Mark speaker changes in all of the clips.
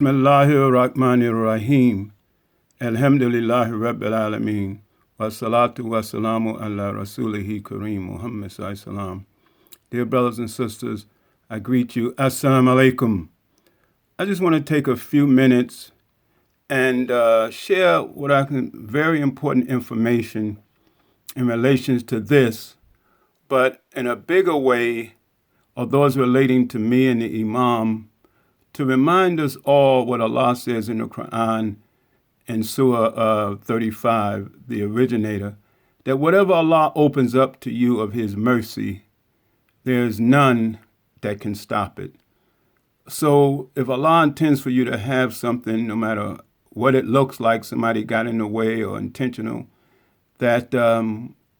Speaker 1: Bismillahirrahmanirrahim. Alhamdulillahi Rabbil Alameen. Wassalatu wassalamu ala rasulihi kareem Muhammad sallam. Dear brothers and sisters, I greet you. Assalamu alaikum. I just want to take a few minutes and share what I can, very important information in relation to this, but in a bigger way, of those relating to me and the Imam, to remind us all what Allah says in the Quran in Surah 35, the originator, that whatever Allah opens up to you of His mercy, there is none that can stop it. So if Allah intends for you to have something, no matter what it looks like, somebody got in the way or intentional, that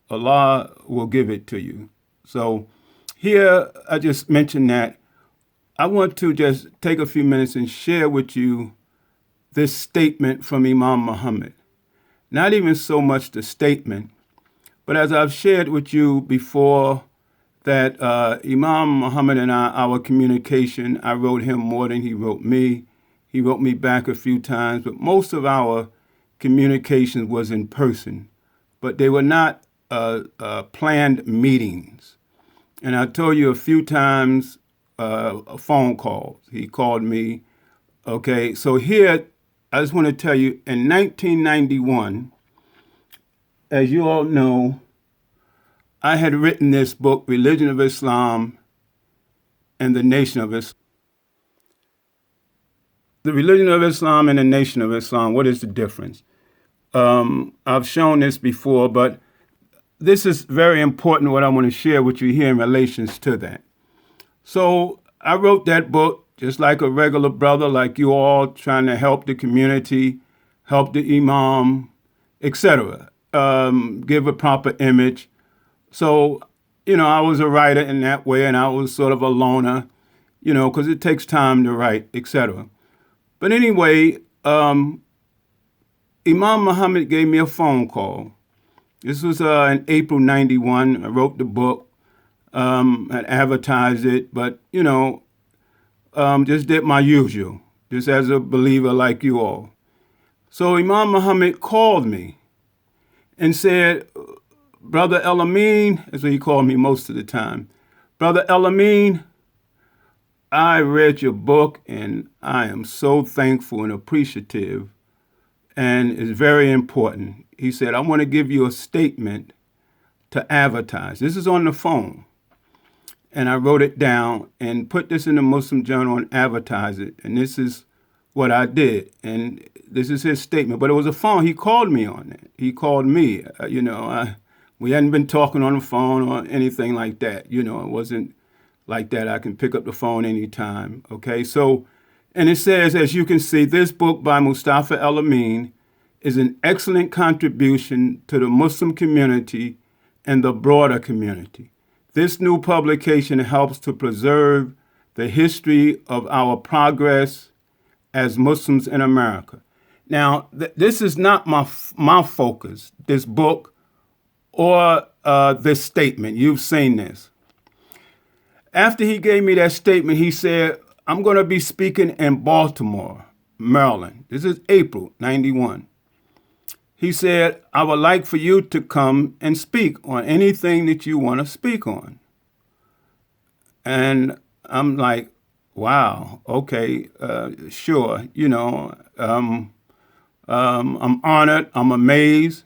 Speaker 1: Allah will give it to you. So here, I just mentioned that. I want to just take a few minutes and share with you this statement from Imam Muhammad. Not even so much the statement, but as I've shared with you before, that Imam Muhammad and our communication, I wrote him more than he wrote me. He wrote me back a few times, but most of our communications was in person. But they were not planned meetings. And I told you a few times, phone calls. He called me. Okay, so here, I just want to tell you, in 1991, as you all know, I had written this book, Religion of Islam and the Nation of Islam. The Religion of Islam and the Nation of Islam, what is the difference? I've shown this before, but this is very important, what I want to share with you here in relations to that. So I wrote that book just like a regular brother, like you all, trying to help the community, help the Imam, etc., give a proper image. So, I was a writer in that way, and I was sort of a loner, because it takes time to write, etc. But anyway, Imam Muhammad gave me a phone call. This was in April 91. I wrote the book. Had advertised it, but, just did my usual, just as a believer like you all. So Imam Muhammad called me and said, Brother El-Amin, that's what he called me most of the time. Brother El-Amin, I read your book and I am so thankful and appreciative, and it's very important. He said, I want to give you a statement to advertise. This is on the phone. And I wrote it down and put this in the Muslim Journal and advertised it. And this is what I did. And this is his statement. But it was a phone. He called me on it. He called me. We hadn't been talking on the phone or anything like that. It wasn't like that. I can pick up the phone anytime. Okay, so, and it says, as you can see, this book by Mustafa El-Amin is an excellent contribution to the Muslim community and the broader community. This new publication helps to preserve the history of our progress as Muslims in America. Now, this is not my focus, this book or this statement. You've seen this. After he gave me that statement, he said, I'm going to be speaking in Baltimore, Maryland. This is April 91. He said, I would like for you to come and speak on anything that you want to speak on. And I'm like, wow, okay, sure. I'm honored, I'm amazed.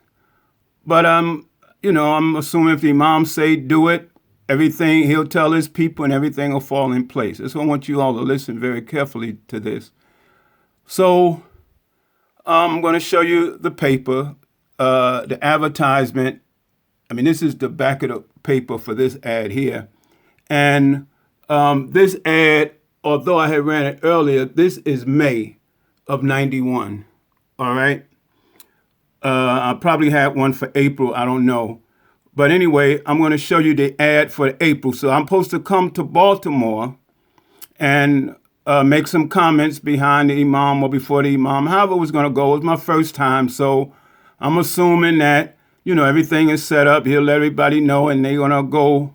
Speaker 1: But, I'm assuming if the Imam say do it, everything, he'll tell his people and everything will fall in place. So I want you all to listen very carefully to this. So I'm going to show you the paper, the advertisement. I mean, this is the back of the paper for this ad here. And this ad, although I had ran it earlier, this is May of 91. All right. I probably had one for April. I don't know. But anyway, I'm going to show you the ad for April. So I'm supposed to come to Baltimore and make some comments behind the Imam or before the Imam. However it was going to go. It was my first time. So I'm assuming that, everything is set up. He'll let everybody know and they're going to go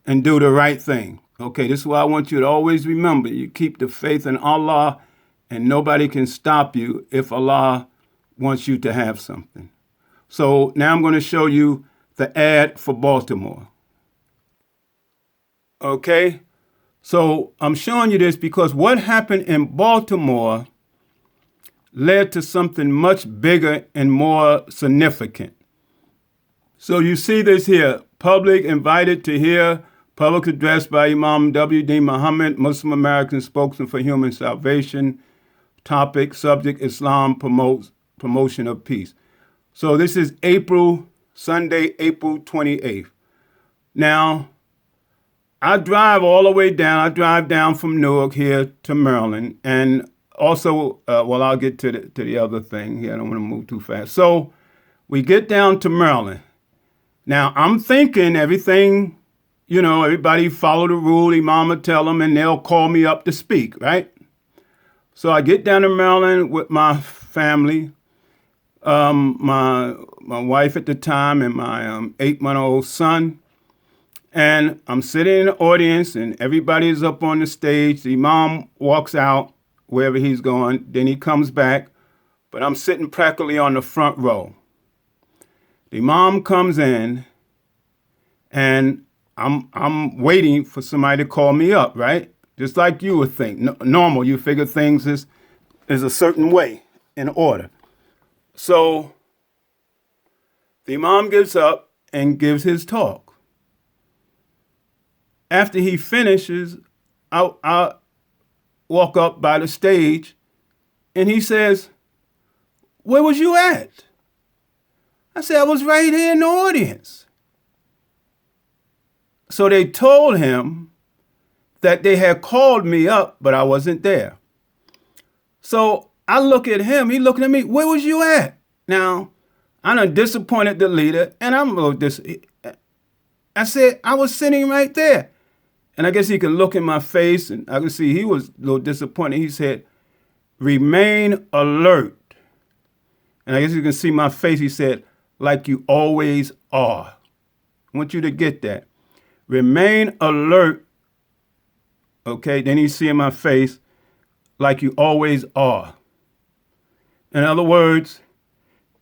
Speaker 1: and do the right thing. Okay, this is what I want you to always remember. You keep the faith in Allah and nobody can stop you if Allah wants you to have something. So now I'm going to show you the ad for Baltimore. Okay? So I'm showing you this because what happened in Baltimore led to something much bigger and more significant. So you see this here, public invited to hear public address by Imam W.D. Muhammad, Muslim American spokesman for human salvation. Topic, subject, Islam promotion of peace. So this is Sunday, April 28th. Now, I drive all the way down. I drive down from Newark here to Maryland. And also, I'll get to the other thing here. I don't want to move too fast. So we get down to Maryland. Now, I'm thinking everything, everybody follow the rule. Imam will tell them, and they'll call me up to speak, right? So I get down to Maryland with my family, my wife at the time, and my 8-month-old son. And I'm sitting in the audience, and everybody's up on the stage. The Imam walks out wherever he's going. Then he comes back, but I'm sitting practically on the front row. The Imam comes in, and I'm waiting for somebody to call me up, right? Just like you would think. Normal, you figure things is a certain way, in order. So the Imam gets up and gives his talk. After he finishes, I walk up by the stage, and he says, "Where was you at?" I said, "I was right here in the audience." So they told him that they had called me up, but I wasn't there. So I look at him, he looking at me, "Where was you at?" Now, I done disappointed the leader, and I'm a little disappointed. I said, "I was sitting right there." And I guess he could look in my face, and I could see he was a little disappointed. He said, "Remain alert." And I guess you can see my face. He said, "Like you always are." I want you to get that. Remain alert. Okay, then you see in my face, like you always are. In other words,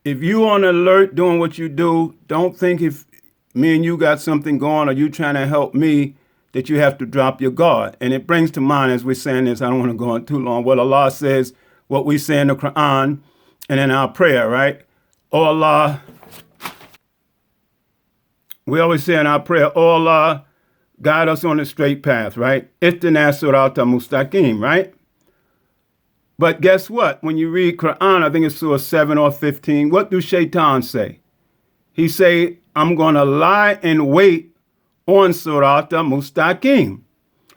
Speaker 1: if you on alert doing what you do, don't think if me and you got something going or you trying to help me that you have to drop your guard. And it brings to mind, as we're saying this, I don't want to go on too long, what Allah says, what we say in the Quran and in our prayer, right? Oh Allah, we always say in our prayer, "Oh Allah, guide us on the straight path," right? Ihdina sirata mustaqim, right? But guess what? When you read Quran, I think it's Surah 7 or 15, what do Shaitan say? He say, "I'm going to lie in wait on Surata Mustaqim."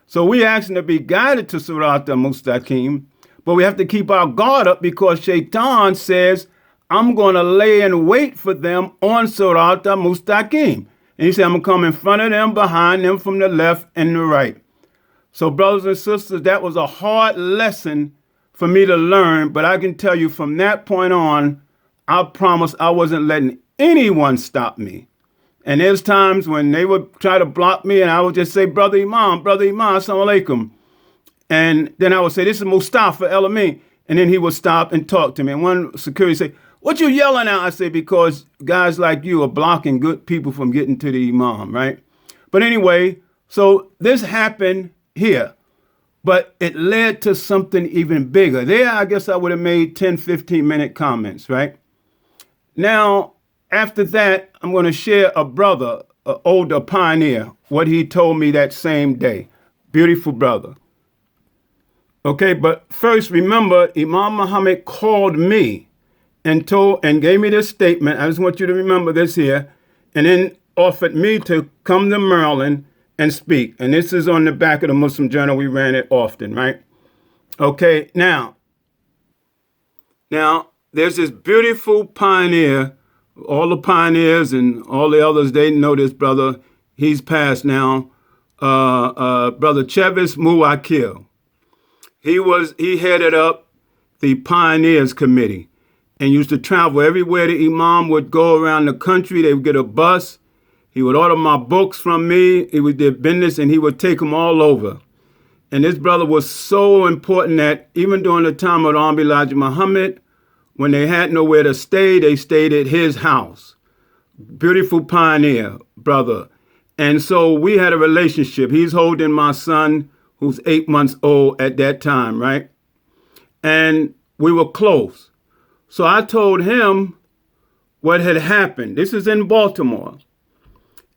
Speaker 1: So we asking to be guided to Surata Mustaqim, but we have to keep our guard up because Shaitan says, "I'm going to lay in wait for them on Surata Mustaqim." And he said, "I'm going to come in front of them, behind them, from the left and the right." So brothers and sisters, that was a hard lesson for me to learn, but I can tell you from that point on, I promise I wasn't letting anyone stop me. And there's times when they would try to block me and I would just say, Brother Imam, assalamu alaikum. And then I would say, "This is Mustafa El-Amin." And then he would stop and talk to me. And one security say, "What you yelling at?" I say, "Because guys like you are blocking good people from getting to the Imam," right? But anyway, so this happened here, but it led to something even bigger. There, I guess I would have made 10, 15-minute comments, right? Now, after that, I'm going to share a brother, an older pioneer, what he told me that same day. Beautiful brother. Okay, but first, remember, Imam Muhammad called me and gave me this statement. I just want you to remember this here, and then offered me to come to Maryland and speak. And this is on the back of the Muslim Journal. We ran it often, right? Okay, now, there's this beautiful pioneer. All the pioneers and all the others, they know this brother. He's passed now. Brother Chevis Muwakil. He headed up the Pioneers Committee and used to travel everywhere the Imam would go around the country. They would get a bus. He would order my books from me. He would do business and he would take them all over. And this brother was so important that even during the time of the Honorable Elijah Muhammad, when they had nowhere to stay, they stayed at his house. Beautiful pioneer, brother. And so we had a relationship. He's holding my son, who's 8 months old at that time, right? And we were close. So I told him what had happened. This is in Baltimore.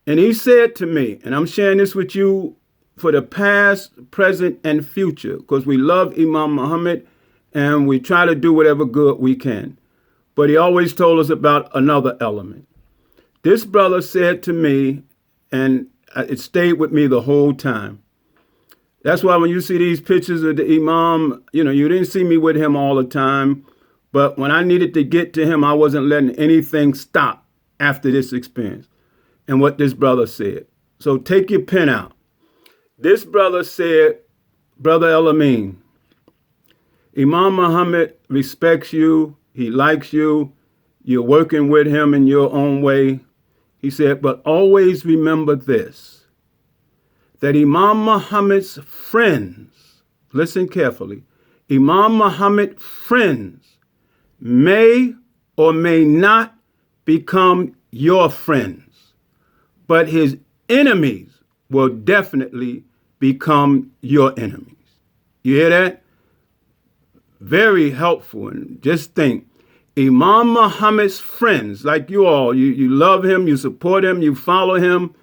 Speaker 1: And he said to me, and I'm sharing this with you for the past, present, and future, because we love Imam Muhammad and we try to do whatever good we can. But he always told us about another element. This brother said to me, and it stayed with me the whole time. That's why when you see these pictures of the Imam, you didn't see me with him all the time. But when I needed to get to him, I wasn't letting anything stop after this experience. And what this brother said. So take your pen out. This brother said, Brother El-Amin, Imam Muhammad respects you. He likes you. You're working with him in your own way. He said, but always remember this, that Imam Muhammad's friends, listen carefully, Imam Muhammad's friends may or may not become your friends, but his enemies will definitely become your enemies. You hear that? Very helpful. And just think, Imam Muhammad's friends, like you all, you love him, you support him, you follow him,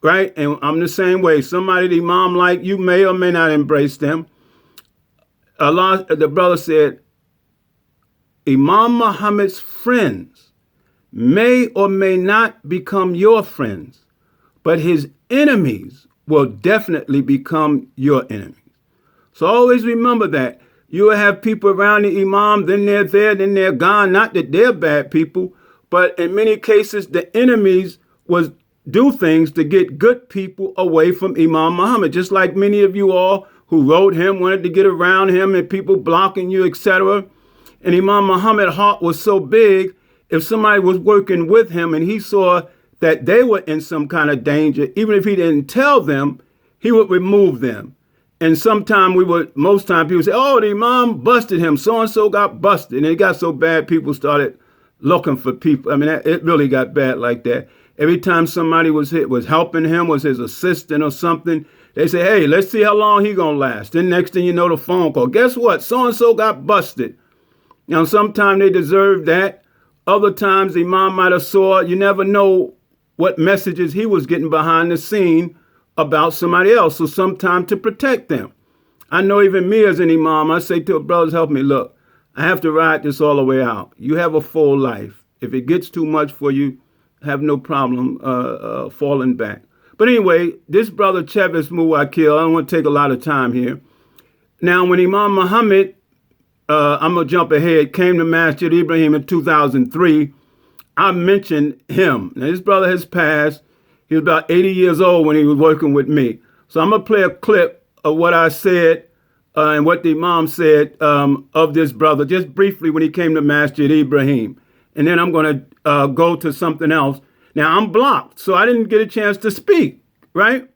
Speaker 1: right? And I'm the same way. Somebody the Imam like, you may or may not embrace them. Allah, the brother said, Imam Muhammad's friends may or may not become your friends, but his enemies will definitely become your enemies. So always remember that. You will have people around the Imam, then they're there, then they're gone. Not that they're bad people, but in many cases, the enemies was do things to get good people away from Imam Muhammad, just like many of you all who wrote him, wanted to get around him and people blocking you, etc. And Imam Muhammad's heart was so big, if somebody was working with him and he saw that they were in some kind of danger, even if he didn't tell them, he would remove them. And most time people say, oh, the Imam busted him. So-and-so got busted. And it got so bad, people started looking for people. I mean, it really got bad like that. Every time somebody was helping him, was his assistant or something, they say, hey, let's see how long he gonna last. Then next thing you know, the phone call. Guess what? So-and-so got busted. Now, sometimes they deserve that. Other times, the Imam might have saw, you never know what messages he was getting behind the scene about somebody else. So sometimes to protect them. I know even me as an Imam, I say to a brothers, help me, look, I have to ride this all the way out. You have a full life. If it gets too much for you, have no problem falling back. But anyway, this brother Chavis Muwakil, I don't want to take a lot of time here. Now, when Imam Muhammad, I'm going to jump ahead, came to Masjid Ibrahim in 2003, I mentioned him. Now, this brother has passed. He was about 80 years old when he was working with me. So I'm going to play a clip of what I said and what the Imam said of this brother, just briefly when he came to Masjid Ibrahim. And then I'm going to go to something else. Now, I'm blocked, so I didn't get a chance to speak, right?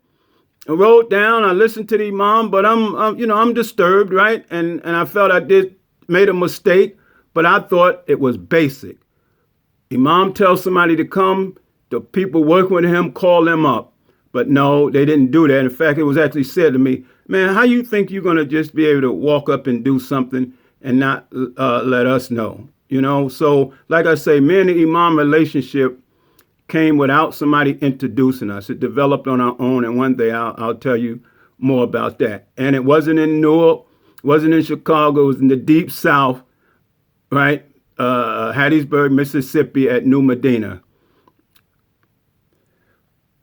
Speaker 1: I wrote down, I listened to the Imam, but I'm disturbed, right? And I felt I made a mistake, but I thought it was basic. Imam tells somebody to come, the people working with him call them up. But no, they didn't do that. In fact, it was actually said to me, man, how you think you're going to just be able to walk up and do something and not let us know? So like I say, me and the Imam relationship came without somebody introducing us. It developed on our own. And one day I'll tell you more about that. And it wasn't in Newark, wasn't in Chicago, it was in the deep South, right? Hattiesburg, Mississippi at New Medina.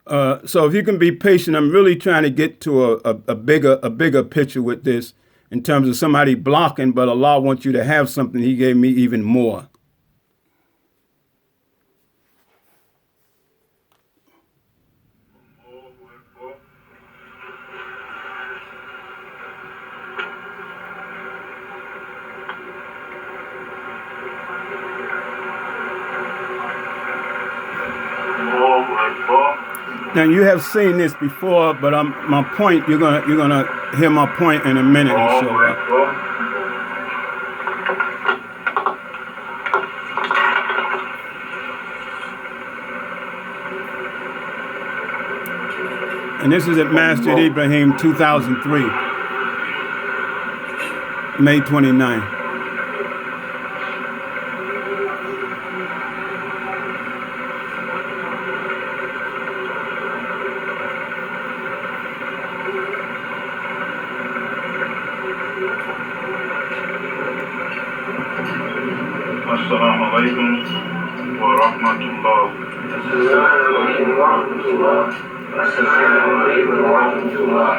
Speaker 1: So if you can be patient, I'm really trying to get to a bigger picture with this in terms of somebody blocking, but Allah wants you to have something. He gave me even more. Now you have seen this before, but my point you're gonna hear my point in a minute or so. And this is at Masjid Ibrahim 2003, May 29.
Speaker 2: Assalamu alaikum wa rahmatullah. Assalamu alaikum wa rahmatullah.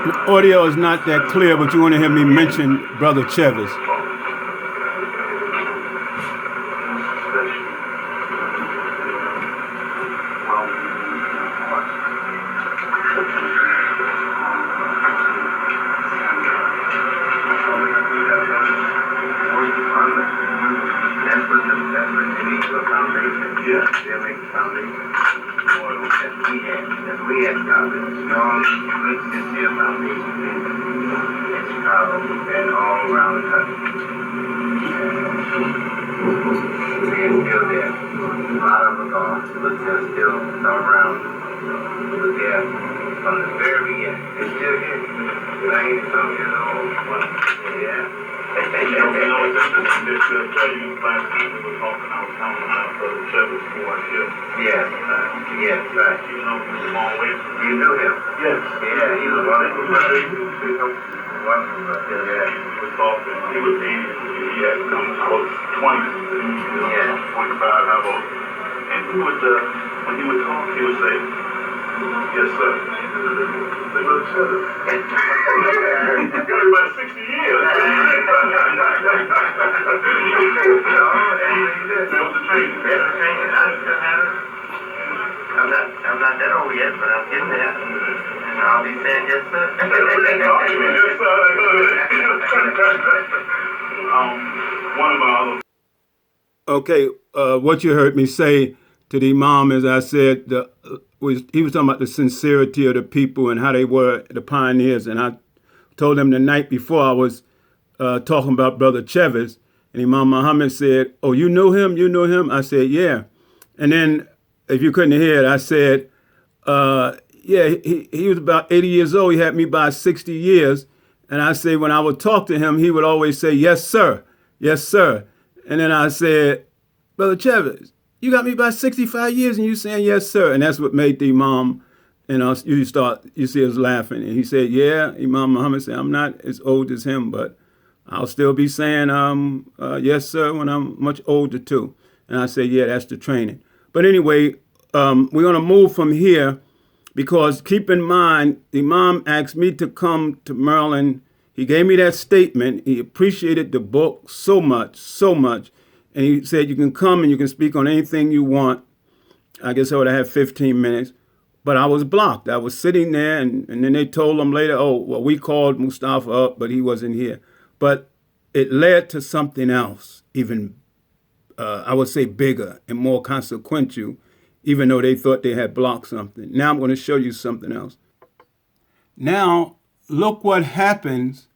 Speaker 1: The audio is not that clear, but you want to hear me mention Brother Chevis. Okay, what you heard me say to the Imam, as I said, he was talking about the sincerity of the people and how they were the pioneers. And I told him the night before I was talking about Brother Chevis, and Imam Muhammad said, "Oh, you know him? You know him?" I said, "Yeah." And then, if you couldn't hear it, I said, "Yeah, he was about 80 years old. He had me by 60 years." And I say, when I would talk to him, he would always say, "Yes, sir. Yes, sir." And then I said, "Brother Chevis, you got me by 65 years and you saying yes, sir." And that's what made the Imam, you see us laughing. And he said, "Yeah," Imam Muhammad said, "I'm not as old as him, but I'll still be saying yes, sir, when I'm much older too." And I said, "Yeah, that's the training." But anyway, we're going to move from here, because keep in mind, the Imam asked me to come to Maryland. He gave me that statement. He appreciated the book so much, so much. And he said, "You can come and you can speak on anything you want." I guess I would have had 15 minutes. But I was blocked. I was sitting there, and then they told him later, "Oh, well, we called Mustafa up, but he wasn't here." But it led to something else, even, I would say, bigger and more consequential, even though they thought they had blocked something. Now I'm going to show you something else. Now, look what happens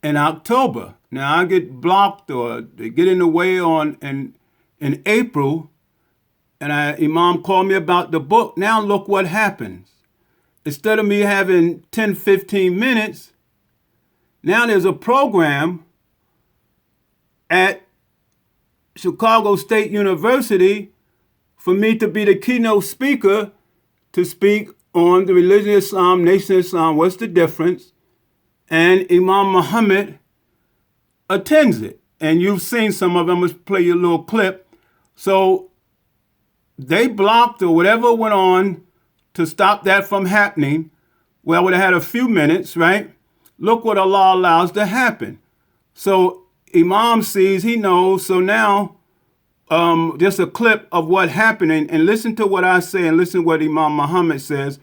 Speaker 1: in October. Now, I get blocked or they get in the way in April, and Imam called me about the book. Now, look what happens. Instead of me having 10, 15 minutes, now there's a program at Chicago State University for me to be the keynote speaker to speak on the religion of Islam, Nation of Islam, what's the difference? And Imam Muhammad attends it. And you've seen some of them. Let's play your little clip. So they blocked or whatever went on to stop that from happening. Well, I would have had a few minutes, right? Look what Allah allows to happen. So Imam sees, he knows. So now, just a clip of what happened. And listen to what I say and listen to what Imam Muhammad says.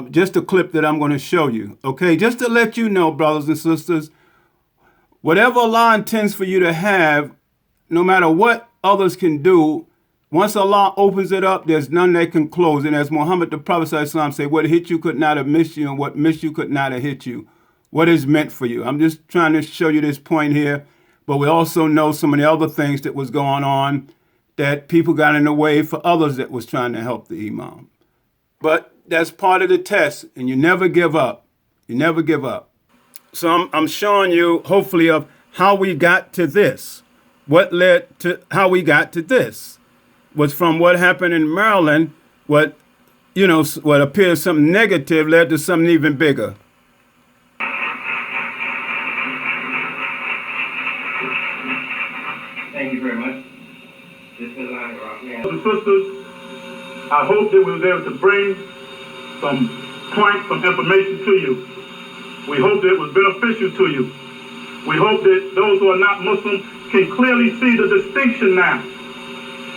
Speaker 1: Just a clip that I'm going to show you. Okay, just to let you know, brothers and sisters, whatever Allah intends for you to have, no matter what others can do, once Allah opens it up, there's none that can close. And as Muhammad the Prophet ﷺ said, what hit you could not have missed you, and what missed you could not have hit you. What is meant for you. I'm just trying to show you this point here, but we also know some of the other things that was going on that people got in the way for others that was trying to help the Imam. But that's part of the test, and you never give up. You never give up. So I'm showing you, hopefully, of how we got to this. What led to how we got to this was from what happened in Maryland, what appears something negative led to something even bigger.
Speaker 3: Thank you very much.
Speaker 2: Brothers and sisters, I hope that we was able to bring some points, some information to you. We hope that it was beneficial to you. We hope that those who are not Muslim can clearly see the distinction now.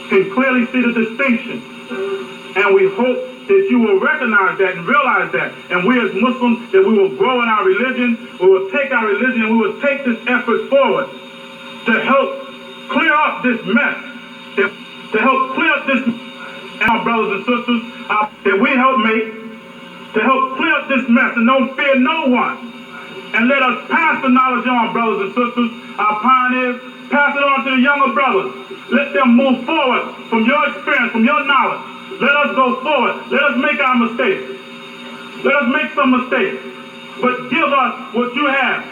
Speaker 2: Can clearly see the distinction. And we hope that you will recognize that and realize that. And we as Muslims, that we will grow in our religion, we will take our religion, and we will take this effort forward to help clear up this mess. To help clear up this, and our brothers and sisters, that we help make, to help clear up this mess and don't fear no one. And let us pass the knowledge on, brothers and sisters, our pioneers, pass it on to the younger brothers. Let them move forward from your experience, from your knowledge. Let us go forward. Let us make our mistakes. Let us make some mistakes. But give us what you have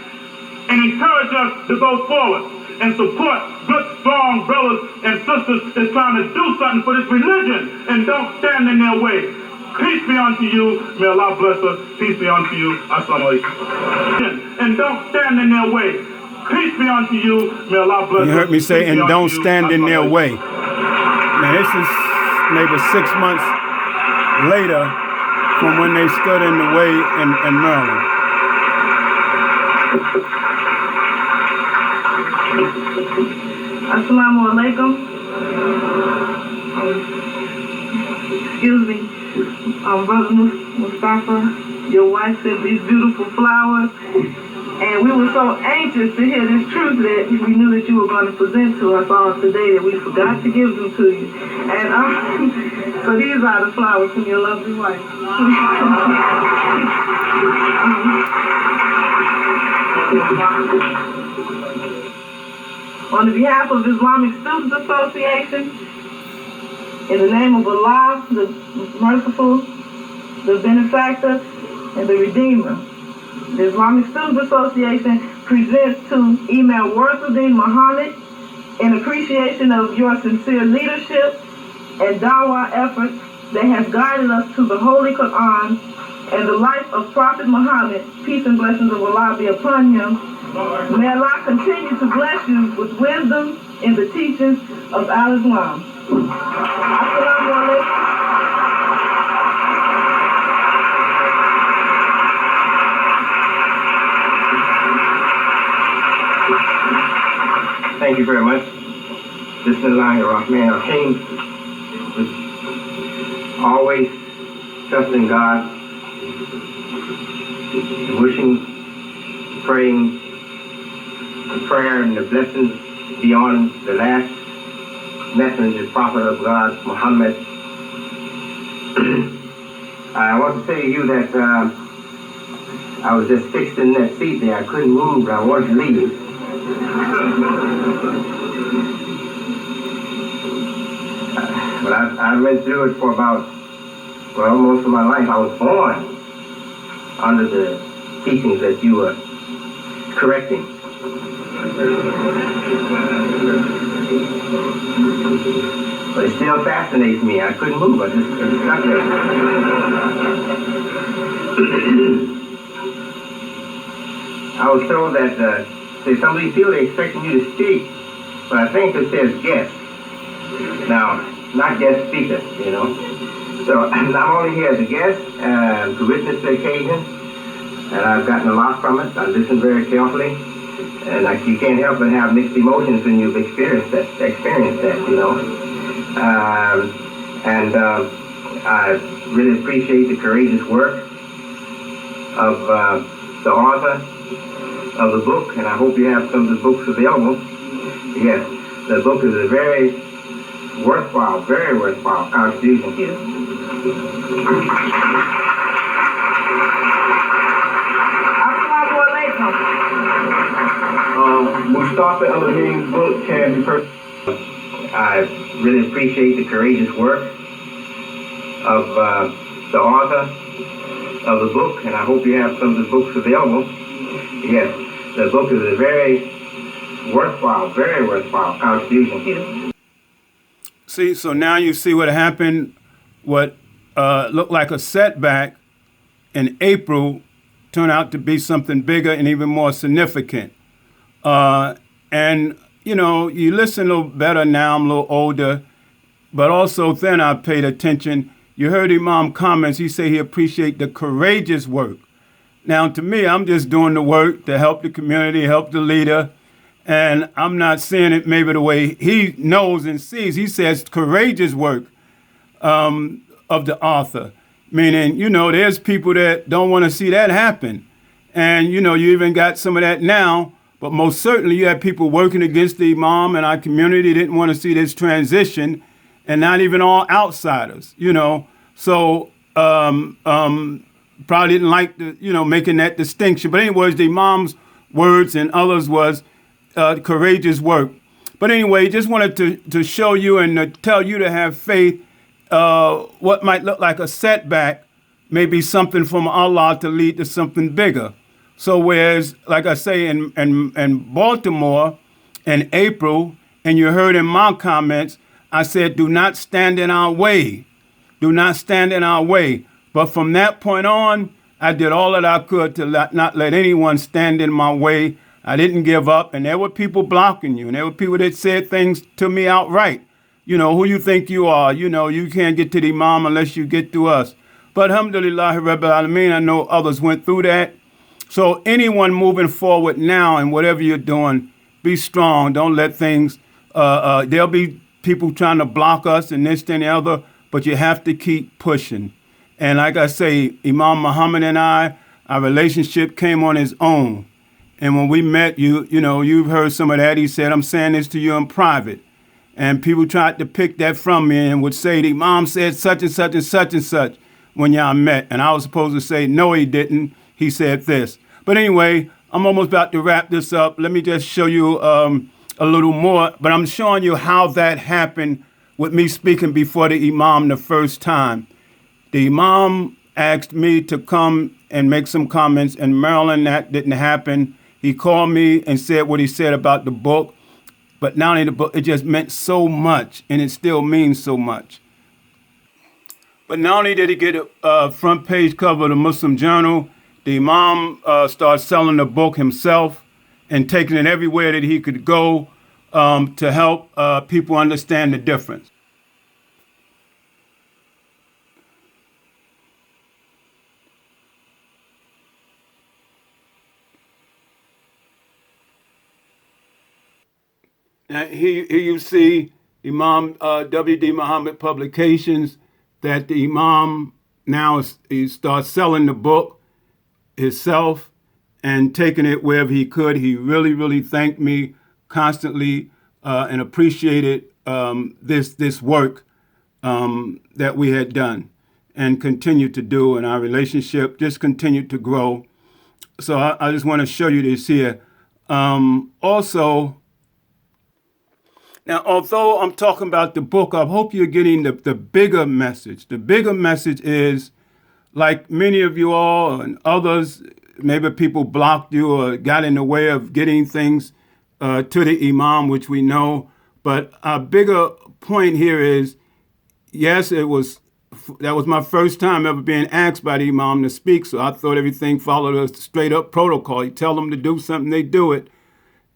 Speaker 2: and encourage us to go forward and support good, strong brothers and sisters that's trying to do something for this religion, and don't stand in their way. Peace be unto you. May Allah bless us. Peace be unto you. Assalamu alaikum. And don't stand in their way. Peace be unto you. May Allah bless us.
Speaker 1: You heard me say, and don't stand in their way. Now, this is maybe 6 months later from when they stood in the way in Maryland.
Speaker 4: Assalamu alaikum. Excuse me. Brother Mustafa, your wife sent these beautiful flowers, and we were so anxious to hear this truth that we knew that you were going to present to us all today that we forgot to give them to you. And so these are the flowers from your lovely wife. On behalf of Islamic Students Association, in the name of Allah, the Merciful, the Benefactor, and the Redeemer, the Islamic Students Association presents to Imam Warthuddin Muhammad in appreciation of your sincere leadership and dawah efforts that have guided us to the Holy Quran and the life of Prophet Muhammad, peace and blessings of Allah be upon him. May Allah continue to bless you with wisdom in the teachings of Al-Islam. Assalamu alaikum.
Speaker 3: Thank you very much. Bismillahirrahmanirrahim. Always trusting God, wishing, praying, the prayer and the blessings beyond the last messenger, prophet of God, Muhammad. I want to say to you that I was just fixed in that seat there. I couldn't move, but I wanted to leave. But I went through it for about, most of my life. I was born under the teachings that you were correcting. But it still fascinates me. I couldn't move. I just stuck there. I was told that say some of these people are expecting you to speak, but I think it says guest. Now, not guest speaker, you know. So I'm only here as a guest to witness the occasion, and I've gotten a lot from it. I listened very carefully, and you can't help but have mixed emotions when you've experienced that, you know. I really appreciate the courageous work of the author of the book, and I hope you have some of the books available. Yes, the book is a very worthwhile contribution.
Speaker 4: Thank you.
Speaker 3: Mustafa El-Amin's book can be purchased. I really appreciate the courageous work of the author of the book, and I hope you have some of the books available. Yes, the book is a very worthwhile contribution.
Speaker 1: See, so now you see what happened. What looked like a setback in April turned out to be something bigger and even more significant. And, you know, you listen a little better now. I'm a little older. But also then I paid attention. You heard Imam comments. He said he appreciated the courageous work. Now, to me, I'm just doing the work to help the community, help the leader. And I'm not seeing it maybe the way he knows and sees. He says courageous work of the author. Meaning, you know, there's people that don't want to see that happen. And, you know, you even got some of that now. But most certainly you have people working against the Imam, and our community didn't want to see this transition, and not even all outsiders, you know. So probably didn't like the, you know, making that distinction. But anyways, the Imam's words and others was courageous work. But anyway, just wanted to show you and to tell you to have faith. What might look like a setback may be something from Allah to lead to something bigger. So whereas, like I say, in Baltimore in April, and you heard in my comments, I said, do not stand in our way. Do not stand in our way. But from that point on, I did all that I could to not let anyone stand in my way. I didn't give up. And there were people blocking you. And there were people that said things to me outright. You know, who you think you are. You know, you can't get to the Imam unless you get to us. But alhamdulillah, Rabbil Alameen, I know others went through that. So anyone moving forward now and whatever you're doing, be strong. Don't let things, there'll be people trying to block us and this and the other, but you have to keep pushing. And like I say, Imam Muhammad and our relationship came on his own. And when we met, you know, you've heard some of that. He said, I'm saying this to you in private. And people tried to pick that from me and would say, the Imam said such and such and such and such when y'all met. And I was supposed to say, no, he didn't. He said this. But anyway, I'm almost about to wrap this up. Let me just show you a little more. But I'm showing you how that happened with me speaking before the Imam the first time. The Imam asked me to come and make some comments. In Maryland, that didn't happen. He called me and said what he said about the book. But not only the book, it just meant so much, and it still means so much. But not only did he get a front page cover of the Muslim Journal, the Imam started selling the book himself and taking it everywhere that he could go to help people understand the difference. Now, here you see Imam W.D. Muhammad Publications, that the Imam now he starts selling the book himself and taking it wherever he could. He really, really thanked me constantly and appreciated this work that we had done and continued to do, and our relationship just continued to grow. So I just want to show you this here. Also, now, although I'm talking about the book, I hope you're getting the bigger message. The bigger message is, like many of you all and others, maybe people blocked you or got in the way of getting things to the Imam, which we know. But a bigger point here is, yes, that was my first time ever being asked by the Imam to speak, so I thought everything followed a straight up protocol. You tell them to do something, they do it.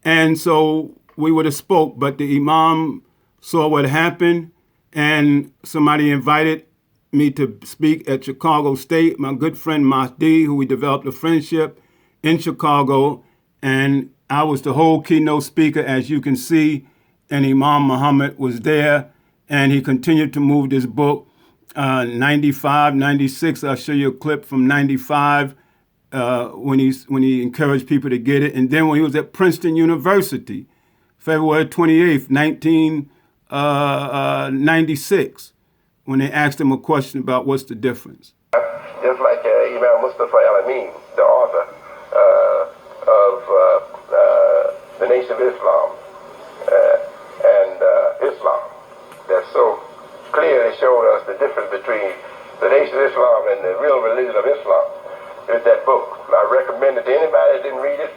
Speaker 1: And so we would have spoke, but the Imam saw what happened, and somebody invited me to speak at Chicago State. My good friend Mahdi, who we developed a friendship in Chicago, and I was the whole keynote speaker, as you can see, and Imam Muhammad was there, and he continued to move this book. 95, 96, I'll show you a clip from 95 when he encouraged people to get it. And then when he was at Princeton University, February 28th, 1996, when they asked him a question about what's the difference.
Speaker 3: Just like Imam Mustafa El-Amin, the author of the Nation of Islam and Islam, that so clearly showed us the difference between the Nation of Islam and the real religion of Islam. Is that book. I recommend it to anybody that didn't read it.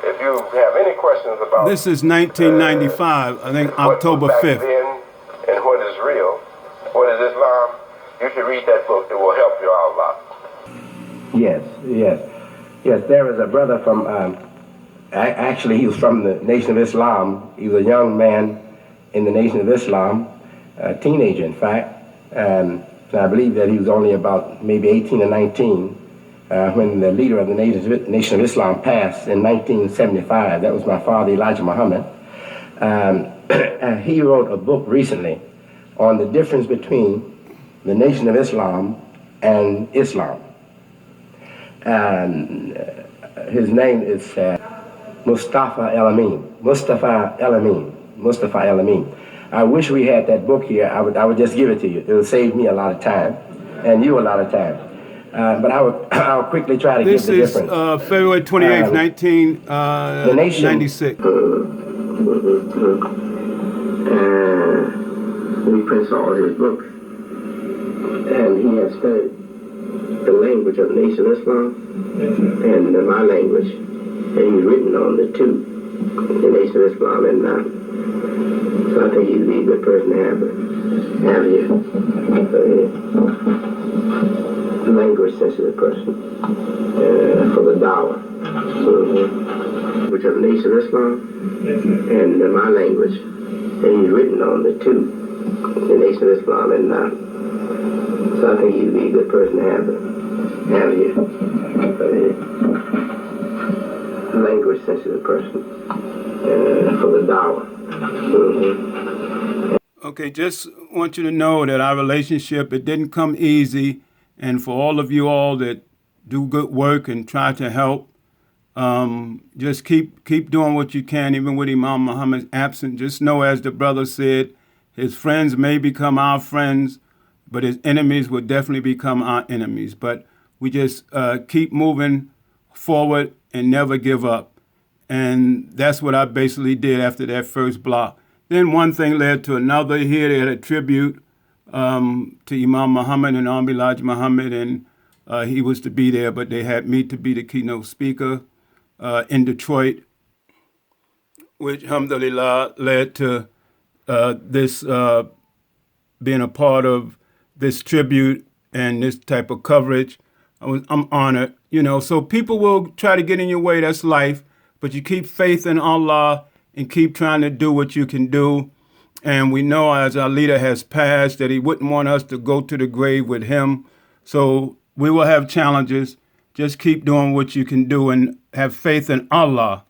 Speaker 3: If you have any questions about
Speaker 1: this is 1995, I think October 5th.
Speaker 3: Then and what is real, what is Islam, you should read that book. It will help you out a lot. Yes. There was a brother from, actually he was from the Nation of Islam. He was a young man in the Nation of Islam, a teenager in fact. And I believe that he was only about maybe 18 or 19 when the leader of the Nation of Islam passed in 1975. That was my father, Elijah Muhammad. He wrote a book recently on the difference between the Nation of Islam and Islam. His name is Mustafa El-Amin. I wish we had that book here. I would just give it to you. It would save me a lot of time and you a lot of time. But I'll quickly try to give the difference.
Speaker 1: This is February 28th, 1996.
Speaker 3: He prints all his books. And he has studied the language of the Nation of Islam and my language. And he's written on the two, the Nation of Islam and so I think he'd be a good person to have here. Language sensitive person for the dawah, which is the Nation of Islam and my language, and he's written on the two, the Nation of Islam and so I think he'd be a good person to have here. Language sensitive person for the dawah.
Speaker 1: Okay, just want you to know that our relationship, it didn't come easy. And for all of you all that do good work and try to help, just keep doing what you can, even with Imam Muhammad's absent. Just know, as the brother said, his friends may become our friends, but his enemies will definitely become our enemies. But we just keep moving forward and never give up. And that's what I basically did after that first block. Then one thing led to another. Here they had a tribute to Imam Muhammad and Elijah Muhammad, and he was to be there, but they had me to be the keynote speaker in Detroit, which, alhamdulillah, led to this being a part of this tribute and this type of coverage. I'm honored, so people will try to get in your way. That's life, but you keep faith in Allah and keep trying to do what you can do. And we know, as our leader has passed, that he wouldn't want us to go to the grave with him. So we will have challenges. Just keep doing what you can do and have faith in Allah.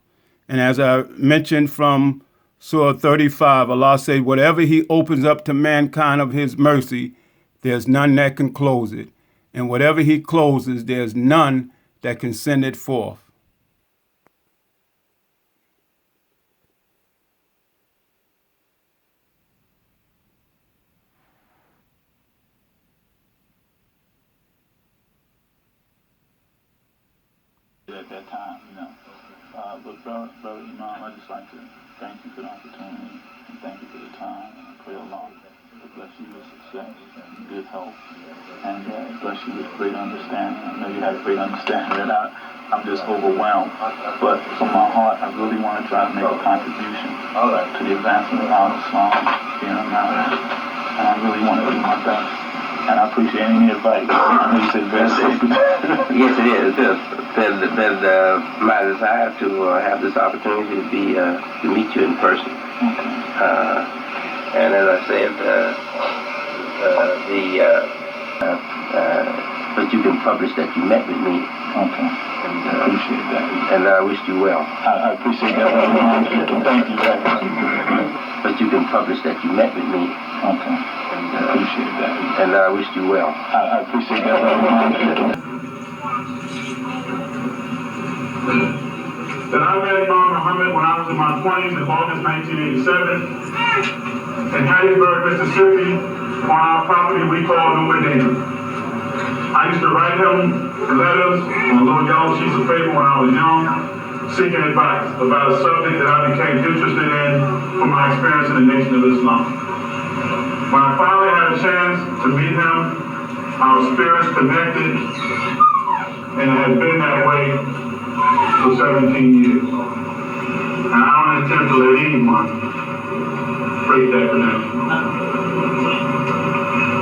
Speaker 1: And as I mentioned from Surah 35, Allah said, whatever he opens up to mankind of his mercy, there's none that can close it. And whatever he closes, there's none that can send it forth.
Speaker 2: At that time, but brother Imam, I'd just like to thank you for the opportunity and thank you for the time and pray Allah to bless you with success and good health, and bless you with great understanding. I know you have great understanding that I'm just overwhelmed, but from my heart, I really want to try to make a contribution to the advancement of Islam here in America, and I really want to do my best. And I appreciate any advice. I know you said very simple.
Speaker 3: Yes, it is. There's my desire to have this opportunity to meet you in person. And as I said, but you can publish that you met with me.
Speaker 2: Okay. And I appreciate that.
Speaker 3: And I wish you well.
Speaker 2: I appreciate that very much. Thank you very much.
Speaker 3: But you can publish that you met with me.
Speaker 2: Okay. And I appreciate that.
Speaker 3: And I wish you well.
Speaker 2: I appreciate that very much. That I met Imam Muhammad when I was in my 20s in August 1987 in Hattiesburg, Mississippi, on our property we call New Medina. I used to write him letters on little yellow sheets of paper when I was young, seeking advice about a subject that I became interested in from my experience in the Nation of Islam. When I finally had a chance to meet him, our spirits connected, and it has been that way for 17 years. And I don't intend to let anyone break that connection.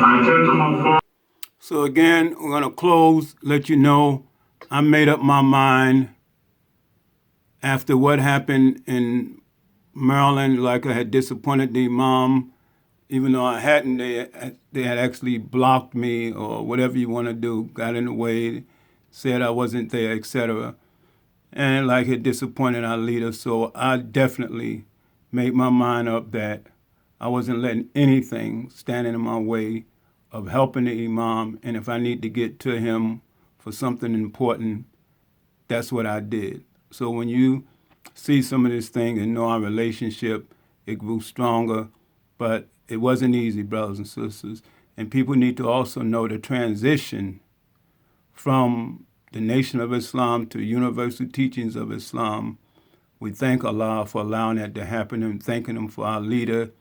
Speaker 2: I intend to move forward.
Speaker 1: So again, we're going to close, let you know I made up my mind after what happened in Maryland, like I had disappointed the Imam, even though I hadn't, they had actually blocked me or whatever you want to do, got in the way, said I wasn't there, etc. And like it disappointed our leader. So I definitely made my mind up that I wasn't letting anything stand in my way of helping the Imam, and if I need to get to him for something important, that's what I did. So when you see some of this thing and know our relationship, it grew stronger, but it wasn't easy, brothers and sisters. And people need to also know the transition from the Nation of Islam to universal teachings of Islam. We thank Allah for allowing that to happen and thanking him for our leader,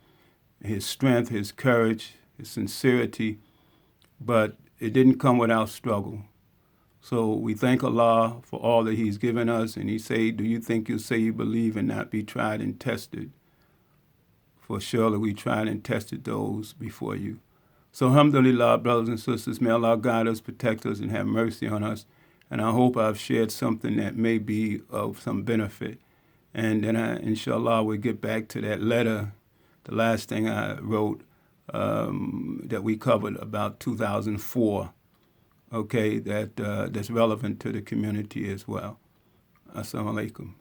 Speaker 1: his strength, his courage, his sincerity, but it didn't come without struggle. So we thank Allah for all that he's given us, and he say, do you think you'll say you believe and not be tried and tested? For surely we tried and tested those before you. So alhamdulillah, brothers and sisters, may Allah guide us, protect us, and have mercy on us. And I hope I've shared something that may be of some benefit. And then inshallah, we'll get back to that letter, the last thing I wrote, that we covered about 2004, okay, that's relevant to the community as well. Assalamu alaikum.